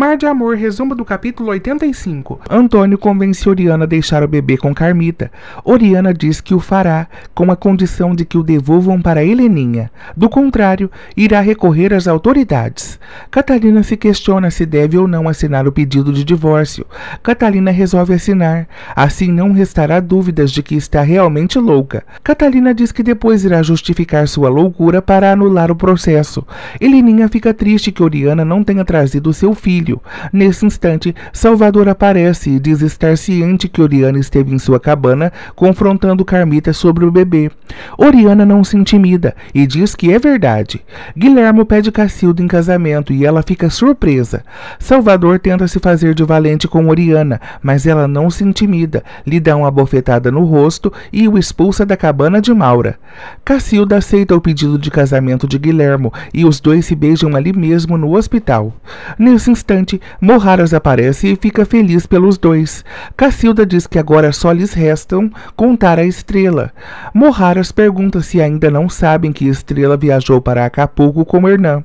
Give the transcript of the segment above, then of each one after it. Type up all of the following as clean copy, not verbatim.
Mar de Amor, resumo do capítulo 85. Antônio convence Oriana a deixar o bebê com Carmita. Oriana diz que o fará, com a condição de que o devolvam para Heleninha. Do contrário, irá recorrer às autoridades. Catalina se questiona se deve ou não assinar o pedido de divórcio. Catalina resolve assinar. Assim não restará dúvidas de que está realmente louca. Catalina diz que depois irá justificar sua loucura para anular o processo. Heleninha fica triste que Oriana não tenha trazido seu filho. Nesse instante, Salvador aparece e diz estar ciente que Oriana esteve em sua cabana confrontando Carmita sobre o bebê. Oriana não se intimida e diz que é verdade. Guilhermo pede Cacilda em casamento e ela fica surpresa. Salvador tenta se fazer de valente com Oriana, mas ela não se intimida, lhe dá uma bofetada no rosto e o expulsa da cabana de Maura. Cacilda aceita o pedido de casamento de Guilhermo e os dois se beijam ali mesmo no hospital. Nesse instante, Moharas aparece e fica feliz pelos dois. Cacilda diz que agora só lhes restam contar a Estrela. Moharas pergunta se ainda não sabem que Estrela viajou para Acapulco com Hernan.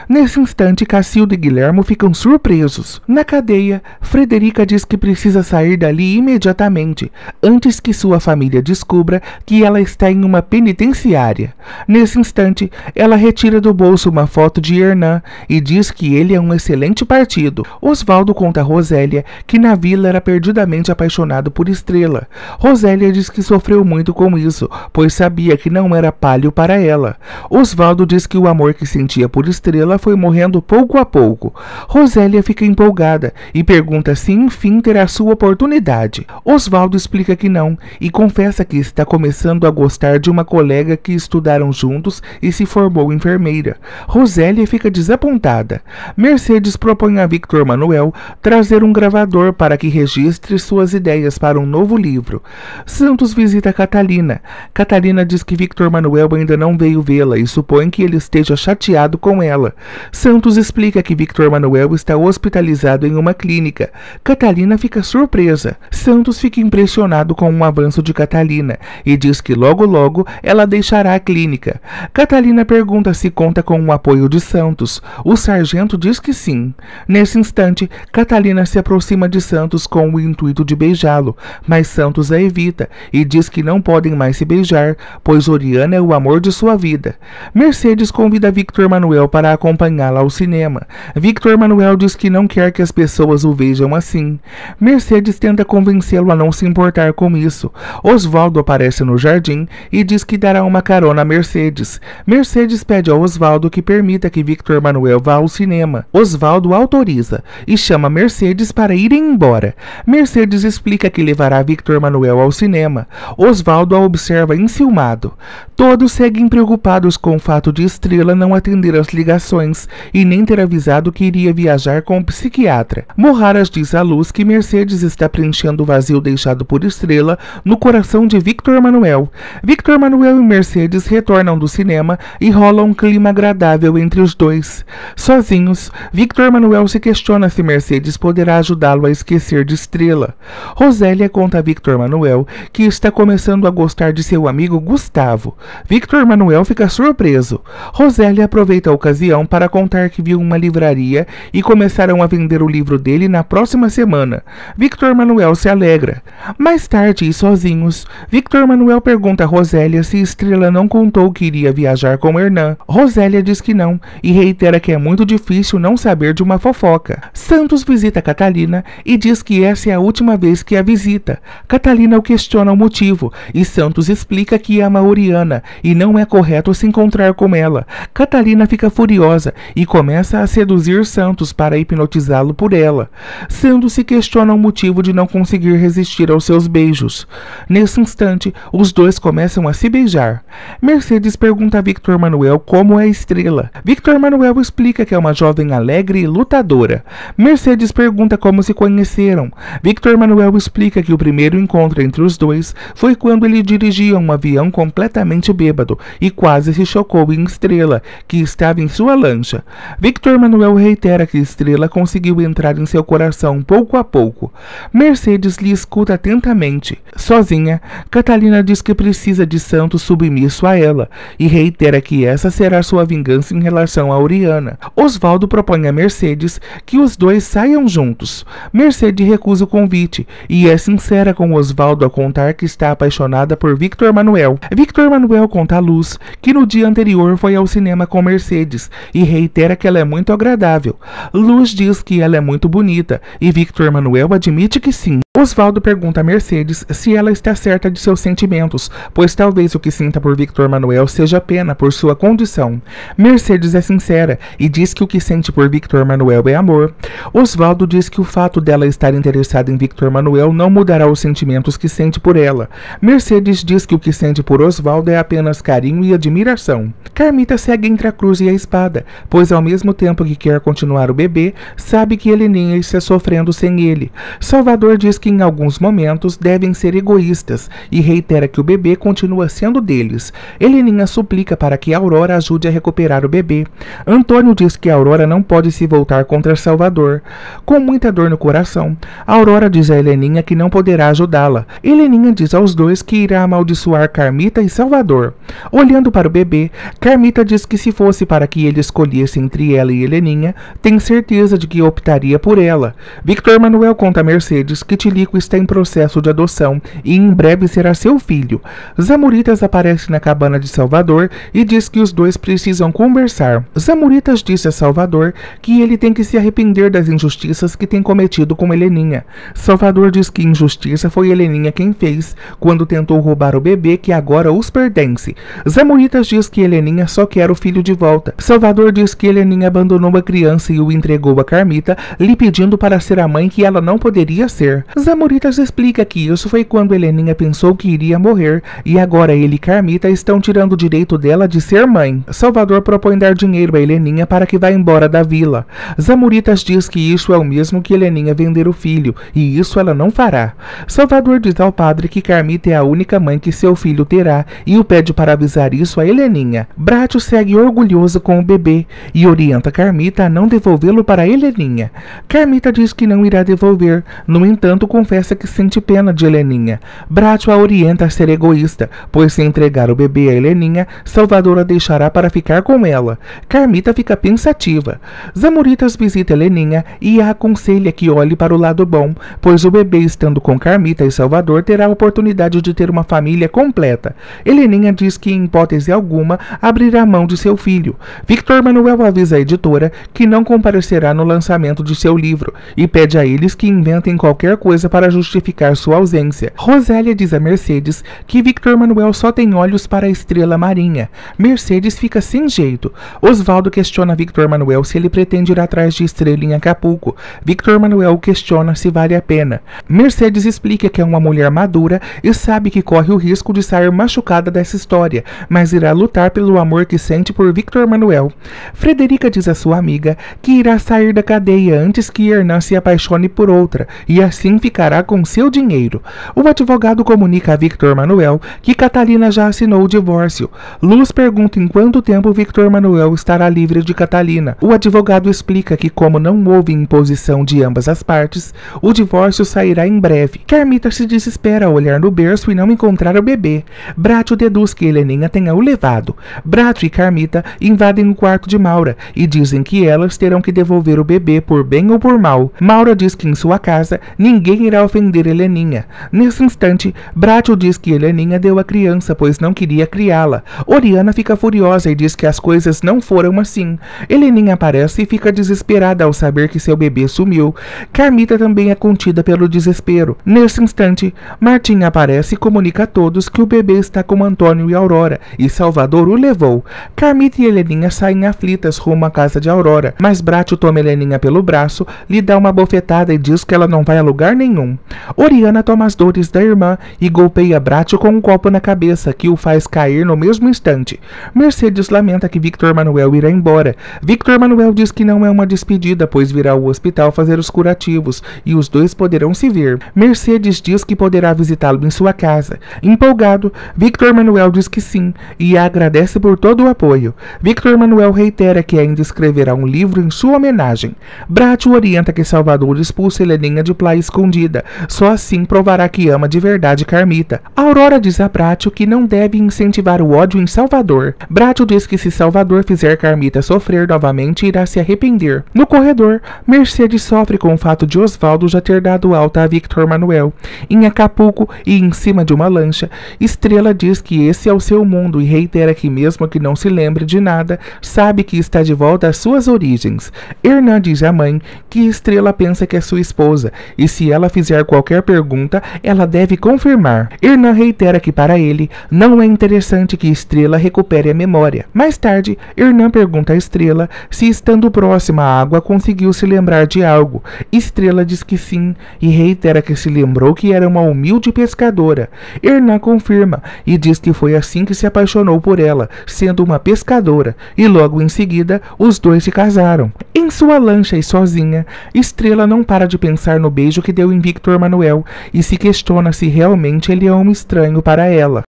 Nesse instante, Cacilda e Guilhermo ficam surpresos. Na cadeia, Frederica diz que precisa sair dali imediatamente, antes que sua família descubra que ela está em uma penitenciária. Nesse instante, ela retira do bolso uma foto de Hernan e diz que ele é um excelente partido. Osvaldo conta a Rosélia que na vila era perdidamente apaixonado por Estrela. Rosélia diz que sofreu muito com isso, pois sabia que não era palho para ela. Osvaldo diz que o amor que sentia por Estrela foi morrendo pouco a pouco. Rosélia fica empolgada e pergunta se enfim terá sua oportunidade. Osvaldo explica que não e confessa que está começando a gostar de uma colega que estudaram juntos e se formou enfermeira. Rosélia fica desapontada. Mercedes propõe a Victor Manuel trazer um gravador para que registre suas ideias para um novo livro. Santos visita Catalina. Catalina diz que Victor Manuel ainda não veio vê-la e supõe que ele esteja chateado com ela. Santos explica que Victor Manuel está hospitalizado em uma clínica. Catalina fica surpresa. Santos fica impressionado com o avanço de Catalina e diz que logo logo ela deixará a clínica. Catalina pergunta se conta com o apoio de Santos. O sargento diz que sim. Nesse instante, Catalina se aproxima de Santos com o intuito de beijá-lo, mas Santos a evita e diz que não podem mais se beijar, pois Oriana é o amor de sua vida. Mercedes convida Victor Manuel para acompanhá-la ao cinema. Victor Manuel diz que não quer que as pessoas o vejam assim. Mercedes tenta convencê-lo a não se importar com isso. Osvaldo aparece no jardim e diz que dará uma carona a Mercedes. Mercedes pede a Osvaldo que permita que Victor Manuel vá ao cinema. Osvaldo autoriza e chama Mercedes para irem embora. Mercedes explica que levará Victor Manuel ao cinema. Osvaldo a observa enciumado. Todos seguem preocupados com o fato de Estrela não atender as ligações e nem ter avisado que iria viajar com o psiquiatra. Moharas diz à Luz que Mercedes está preenchendo o vazio deixado por Estrela no coração de Victor Manuel. Victor Manuel e Mercedes retornam do cinema e rola um clima agradável entre os dois. Sozinhos, Victor Manuel se questiona se Mercedes poderá ajudá-lo a esquecer de Estrela. Rosélia conta a Victor Manuel que está começando a gostar de seu amigo Gustavo. Victor Manuel fica surpreso. Rosélia aproveita a ocasião para contar que viu uma livraria e começarão a vender o livro dele na próxima semana. Victor Manuel se alegra. Mais tarde e sozinhos, Victor Manuel pergunta a Rosélia se Estrela não contou que iria viajar com Hernan. Rosélia diz que não e reitera que é muito difícil não saber de uma fofoca. Santos visita Catalina e diz que essa é a última vez que a visita. Catalina o questiona o motivo e Santos explica que ama Oriana e não é correto se encontrar com ela. Catalina fica furiosa e começa a seduzir Santos para hipnotizá-lo por ela. Santos se questiona o motivo de não conseguir resistir aos seus beijos. Nesse instante, os dois começam a se beijar. Mercedes pergunta a Victor Manuel como é Estrela. Victor Manuel explica que é uma jovem alegre e lutadora. Mercedes pergunta como se conheceram. Victor Manuel explica que o primeiro encontro entre os dois foi quando ele dirigia um avião completamente bêbado e quase se chocou em Estrela, que estava em sua lancha. Victor Manuel reitera que Estrela conseguiu entrar em seu coração pouco a pouco. Mercedes lhe escuta atentamente. Sozinha, Catalina diz que precisa de Santo submisso a ela e reitera que essa será sua vingança em relação a Oriana. Osvaldo propõe a Mercedes que os dois saiam juntos. Mercedes recusa o convite e é sincera com Osvaldo a contar que está apaixonada por Victor Manuel. Victor Manuel conta a Luz que no dia anterior foi ao cinema com Mercedes e reitera que ela é muito agradável. Luz diz que ela é muito bonita e Victor Manuel admite que sim. Osvaldo pergunta a Mercedes se ela está certa de seus sentimentos, pois talvez o que sinta por Victor Manuel seja pena por sua condição. Mercedes é sincera e diz que o que sente por Victor Manuel é amor. Osvaldo diz que o fato dela estar interessada em Victor Manuel não mudará os sentimentos que sente por ela. Mercedes diz que o que sente por Osvaldo é apenas carinho e admiração. Carmita segue entre a cruz e a espada, pois ao mesmo tempo que quer continuar o bebê, sabe que Heleninha está sofrendo sem ele. Salvador diz que em alguns momentos devem ser egoístas e reitera que o bebê continua sendo deles. Heleninha suplica para que Aurora ajude a recuperar o bebê. Antônio diz que Aurora não pode se voltar contra Salvador. Com muita dor no coração, Aurora diz a Heleninha que não poderá ajudá-la. Heleninha diz aos dois que irá amaldiçoar Carmita e Salvador. Olhando para o bebê, Carmita diz que se fosse para que ele escolhesse entre ela e Heleninha, tem certeza de que optaria por ela. Victor Manuel conta a Mercedes que Tilico está em processo de adoção e em breve será seu filho. Zamuritas aparece na cabana de Salvador e diz que os dois precisam conversar. Zamuritas disse a Salvador que ele tem que se arrepender das injustiças que tem cometido com Heleninha. Salvador diz que injustiça foi Heleninha quem fez quando tentou roubar o bebê que agora os pertence. Zamuritas diz que Heleninha só quer o filho de volta. Salvador diz que Heleninha abandonou a criança e o entregou a Carmita, lhe pedindo para ser a mãe que ela não poderia ser. Zamuritas explica que isso foi quando Heleninha pensou que iria morrer e agora ele e Carmita estão tirando o direito dela de ser mãe. Salvador propõe dar dinheiro a Heleninha para que vá embora da vila. Zamuritas diz que isso é o mesmo que Heleninha vender o filho e isso ela não fará. Salvador diz ao padre que Carmita é a única mãe que seu filho terá e o pede para avisar isso a Heleninha. Bratio segue orgulhoso com o bebê e orienta Carmita a não devolvê-lo para Heleninha. Carmita diz que não irá devolver, no entanto confessa que sente pena de Heleninha. Bratio a orienta a ser egoísta, pois se entregar o bebê a Heleninha, Salvador a deixará para ficar com ela. Carmita fica pensativa. Zamuritas visita Heleninha e a aconselha que olhe para o lado bom, pois o bebê estando com Carmita e Salvador terá a oportunidade de ter uma família completa. Heleninha diz que em hipótese alguma abrirá mão de seu filho. Victor Manuel avisa a editora que não comparecerá no lançamento de seu livro e pede a eles que inventem qualquer coisa para justificar sua ausência. Rosélia diz a Mercedes que Victor Manuel só tem olhos para a estrela marinha. Mercedes fica sem jeito. Osvaldo questiona Victor Manuel se ele pretende ir atrás de Estrela em Acapulco. Victor Manuel questiona se vale a pena. Mercedes explica que é uma mulher madura e sabe que corre o risco de sair machucada dessa história, mas irá lutar pelo amor que sente por Victor Manuel. Frederica diz a sua amiga que irá sair da cadeia antes que Hernan se apaixone por outra e assim ficará com seu dinheiro. O advogado comunica a Victor Manuel que Catalina já assinou o divórcio. Luz pergunta em quanto tempo Victor Manuel estará livre de Catalina. O advogado explica que como não houve imposição de ambas as partes, o divórcio sairá em breve. Carmita se desespera ao olhar no berço e não encontrar o bebê. Bratio deduz que Heleninha tenha o levado. Bratio e Carmita invadem o quarto de Maura e dizem que elas terão que devolver o bebê por bem ou por mal. Maura diz que em sua casa ninguém irá ofender Heleninha. Nesse instante, Bratio diz que Heleninha deu a criança pois não queria criá-la. Oriana fica furiosa e diz que as coisas não foram assim. Heleninha aparece e fica desesperada ao saber que seu bebê sumiu. Carmita também é contida pelo desespero. Nesse instante, Martinha aparece e comunica a todos que o bebê está com Antônio e Aurora e Salvador o levou. Carmita e Heleninha saem aflitas rumo à casa de Aurora, mas Bratio toma Heleninha pelo braço, lhe dá uma bofetada e diz que ela não vai a lugar nenhum. Oriana toma as dores da irmã e golpeia Bratio com um copo na cabeça, que o faz cair no mesmo instante. Mercedes lamenta que Victor Manuel irá embora. Victor Manuel diz que não é uma despedida, pois virá ao hospital fazer os curativos e os dois poderão se ver. Mercedes diz que poderá visitá-lo em sua casa. Empolgado, Victor Manuel diz que sim e a agradece por todo o apoio. Victor Manuel reitera que ainda escreverá um livro em sua homenagem. Bracho orienta que Salvador expulse Heleninha de Playa Escondida, só assim provará que ama de verdade Carmita. Aurora diz a Bracho que não deve incentivar o ódio em Salvador. Bracho diz que se Salvador fizer Carmita sofrer novamente, irá se arrepender. No corredor, Mercedes sofre com o fato de Osvaldo já ter dado alta a Victor Manuel. Em Acapulco e em cima de uma lancha, Estrela diz que esse é o seu mundo e reitera que mesmo que não se lembre de nada, sabe que está de volta às suas origens. Hernan diz à mãe que Estrela pensa que é sua esposa e se ela fizer qualquer pergunta, ela deve confirmar. Hernan reitera que para ele não é interessante que Estrela recupere a memória. Mais tarde, Hernan pergunta a Estrela se estando próxima à água conseguiu se lembrar de algo. Estrela diz que sim e reitera que se lembrou que era uma humilde pescadora. Hernan confirma e diz que foi assim que se apaixonou por ela, sendo uma pescadora, e logo em seguida os dois se casaram. Em sua lancha e sozinha, Estrela não para de pensar no beijo que deu em Victor Manuel e se questiona se realmente ele é um estranho para ela.